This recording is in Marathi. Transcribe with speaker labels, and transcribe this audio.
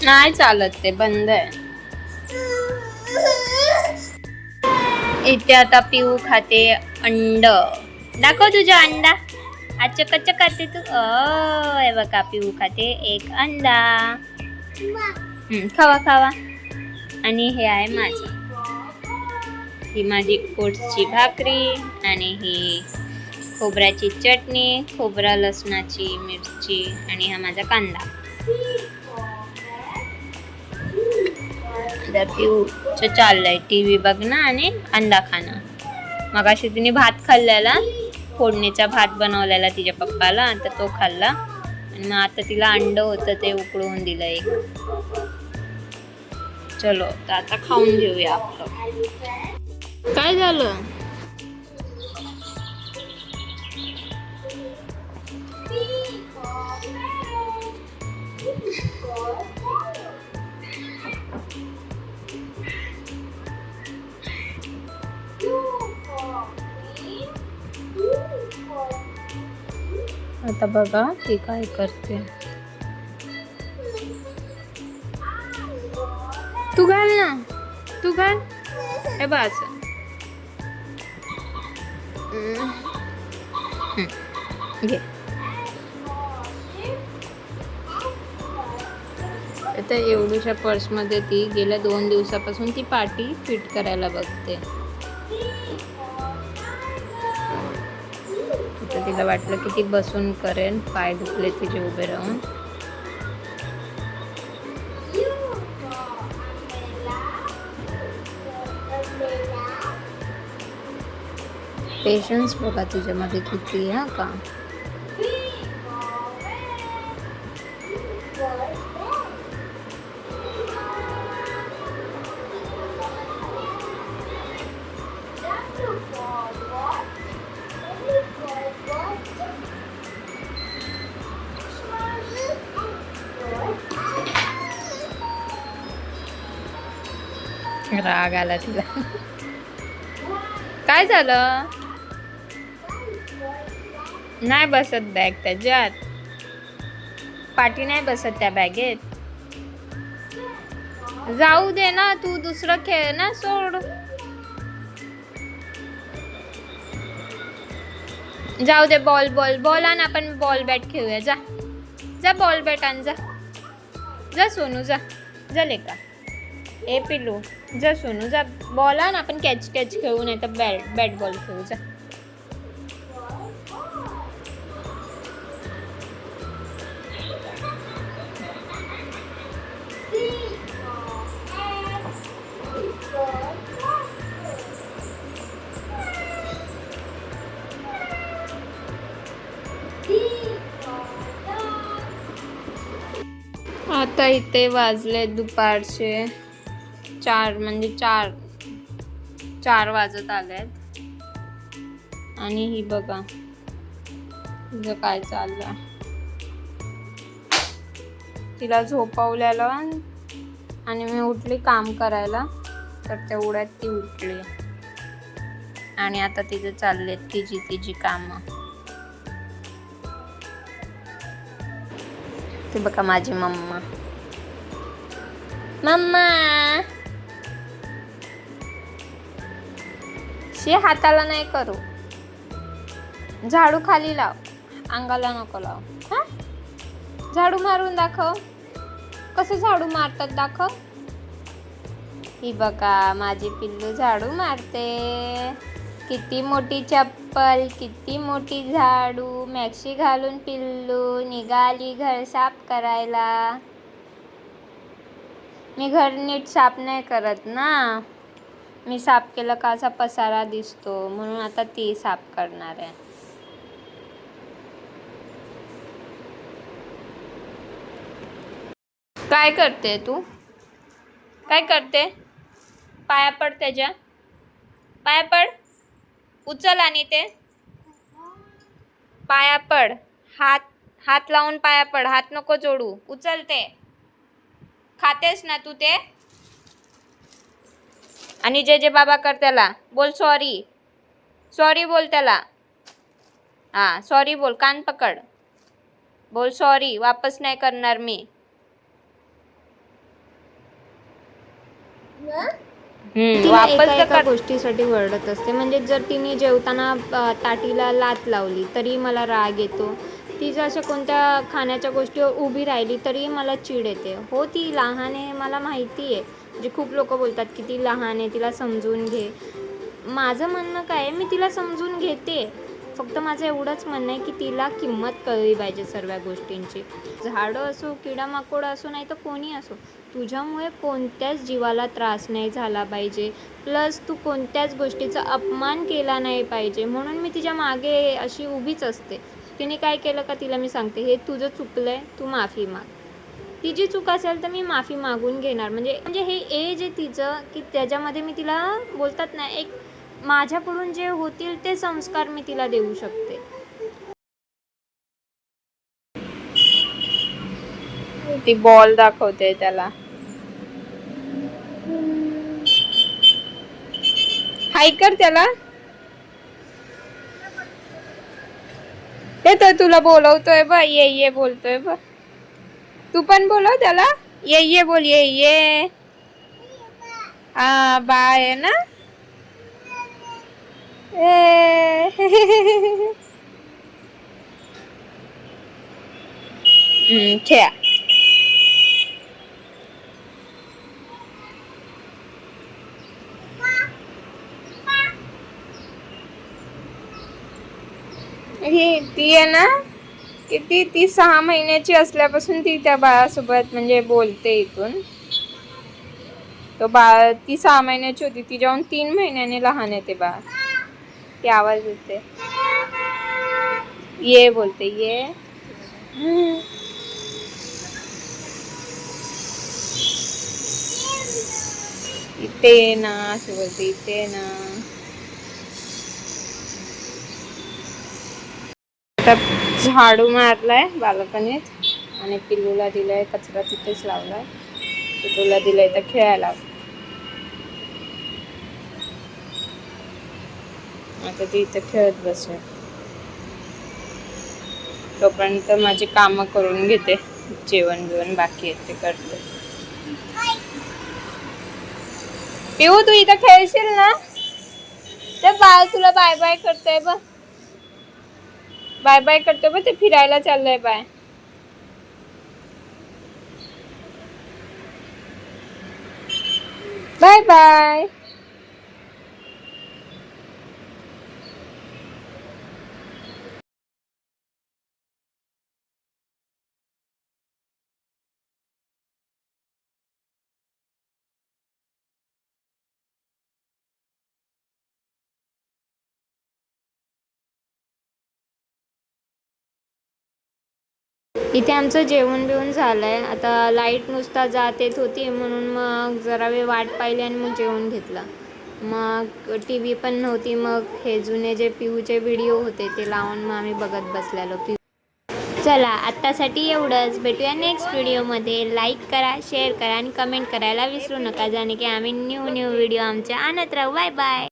Speaker 1: नाही चालत, ते बंद आहे. इथे आता पिऊ खाते अंड. दाखव तुझा अंडा. अच्छा कच्चा खाते तू. हे बघा पिऊ खाते एक अंडा. खावा खावा. आणि हे आहे माझं. ही माझी ओट्सची भाकरी आणि ही खोबऱ्याची चटणी, खोबरा लसणाची मिरची आणि हा माझा कांदा. पिऊचं चाललंय टीव्ही बघणं आणि अंडा खाणं. मगाशी तिने भात खाल्लेला, फोडणीचा भात बनवलेला तिच्या पप्पाला, तर तो खाल्ला. आणि मग आता तिला अंड होतं ते उकळून दिलं एक. चलो तर आता खाऊन घेऊया आपलं. काय झालं? आता बघा ती काय करते. तू घाल ना, तू घाल. हे बस. घे. आता एवढ्याशा पर्समध्ये ती गेल्या 2 दिवसापासून ती पाटी फिट करायला बघते. तर तिला वाटलं की ती बसून करेन, पाय दुखले तिचे उभे राहून. पेशन्स बघा तुझ्यामध्ये किती आहे का. राग आला तिला. काय झालं? नाही बसत बॅग त्याच्यात. पाठी नाही बसत त्या बॅगेत. जाऊ दे ना, तू दुसरं खेळ ना, सोड. जाऊ दे. बॉल बॉल बॉल आण, आपण बॉल बॅट खेळूया. जा जा बॉल बॅट आण. जा जा सोनू, जा जा लेका. ए पिल्लू जा सोनू, जा बॉल आण, आपण कॅच कॅच खेळू, नाही तर बॅट बॉल खेळू. जा. आता इथे वाजले दुपारचे 4, म्हणजे 4 वाजत आलेत. आणि ही बघा तुझं काय चाललं. तिला झोपवलेलं आणि मी उठली काम करायला, तर तेवढ्यात ती उठली. आणि आता तिचं चाललेत तिची कामं. ते बघा माझी मम्मा. शी हाताला नाही करू. झाडू खाली लाव, अंगाला नको लाव. हा, झाडू मारून दाखव. कसं झाडू मारतात दाखव. ही बघा माझी पिल्लू झाडू मारते. किती मोठी चप्पल, किती मोठी झाडू. मॅक्सी घालून पिल्लू निघाली घर साफ करायला. मी घर नीट साफ नाही करत ना. मी साफ केलं का असा पसारा दिसतो, म्हणून आता ती साफ करणार आहे. काय करते तू? काय करते? पाया पड त्याच्या. पाया पड. उचल आणि ते पाया पड. हात लावून पाया पड. हात नको जोडू. उचल ते. खातेस ना तू ते? आणि जे बाबा कर त्याला बोल सॉरी. सॉरी बोल त्याला. हा सॉरी बोल. कान पकड. बोल सॉरी, वापस नाही करणार मी. तिला एका गोष्टीसाठी वरडत असते. म्हणजे जर तिने जेवताना ताटीला लाथ लावली तरी मला राग येतो. ती जर अशा कोणत्या खाण्याच्या गोष्टीवर उभी राहिली तरी मला चीड येते. हो, ती लहान आहे मला माहिती आहे. म्हणजे खूप लोक बोलतात की ती लहान आहे, तिला समजून घे. माझं म्हणणं काय आहे, मी तिला समजून घेते. फक्त माझं एवढंच म्हणणं आहे की तिला किंमत कळली पाहिजे सर्व गोष्टींची. झाडं असो, किडामाकोड असो, नाही तर कोणी असो, तुझ्यामुळे कोणत्याच जीवाला त्रास नाही झाला पाहिजे. प्लस तू कोणत्याच गोष्टीचा अपमान केला नाही पाहिजे. म्हणून मी तिच्या मागे अशी उभीच असते. तिने काय केलं का तिला मी सांगते, हे तुझं चुकलं आहे, तू माफी माग. तिची चूक असेल तर मी माफी मागून घेणार. म्हणजे हे एज आहे तिचं की त्याच्यामध्ये मी तिला बोलतात ना, एक माझ्याकडून जे होतील ते संस्कार मी तिला देऊ शकते. ती बॉल दाखवते त्याला. हाय कर त्याला. ते तर तुला बोलवतोय बा, ये बोलतोय बा. तू पण बोलव त्याला. ये बोल, ये. हा, बाय आहे ना. खेळा. ही ती आहे ना, किती ती 6 महिन्याची असल्यापासून ती त्या बाळासोबत म्हणजे बोलते इथून. तो बाळ, ती 6 महिन्याची होती, ती जाऊन 3 महिन्याने लहान आहे ते बाळ. ती आवाज देते, ये बोलते, ये. इथे ना अशी बोलते, इथे ना. झाडू मारलाय बालकाने आणि पिल्लूला दिलाय कचरा तिथेच लावलाय. पिल्लूला दिलाय तर खेळायला. आता ती इथं खेळत बसेल. तोपर्यंत माझी कामं करून घेते. जेवण बिवण बाकी आहे ते करते. पिऊ, तू इथं खेळशील ना. ते बाळ तुला बाय बाय करतोय बघ. बाय बाय करतोय बघ. ते फिरायला चाललंय. Bye bye bye. इथे आमचं जेवण बिवून झालंय. आता लाईट नुसता जात येत होती म्हणून मग जरा वेळ वाट पाहिली आणि मग जेवण घेतलं. मग टी व्ही पण नव्हती. मग हे जुने जे पिऊचे व्हिडिओ होते ते लावून मग आम्ही बघत बसलेलो. चला, आत्तासाठी एवढंच. भेटूया नेक्स्ट व्हिडिओमध्ये. लाईक करा, शेअर करा आणि कमेंट करायला विसरू नका, जाणे की आम्ही न्यू व्हिडिओ आमचे आणत राहू. Bye bye.